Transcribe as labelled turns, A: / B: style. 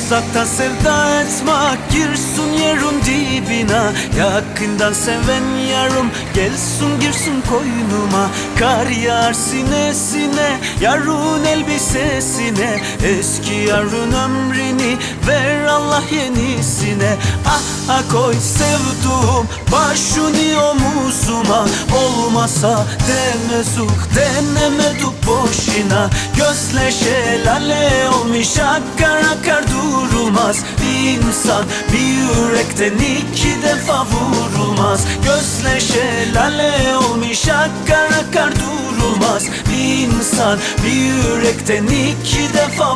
A: Uzaktan sevda etmek girsin yerun dibine. Yakından seven yarım gelsin girsin koynuma. Kar yağar sinesine, yarın elbisesine. Eski yarın ömrünü ver Allah yenisine. Ah ah koy sevduğum başını omuzuma. Olmasa demezuk denemeduk boşuna. Gözler şelale olmuş akar akar durulmaz. Bir insan bir yürekten iki defa vurulmaz. Gözler şelale olmuş akar akar durulmaz. Bir insan bir yürekten iki defa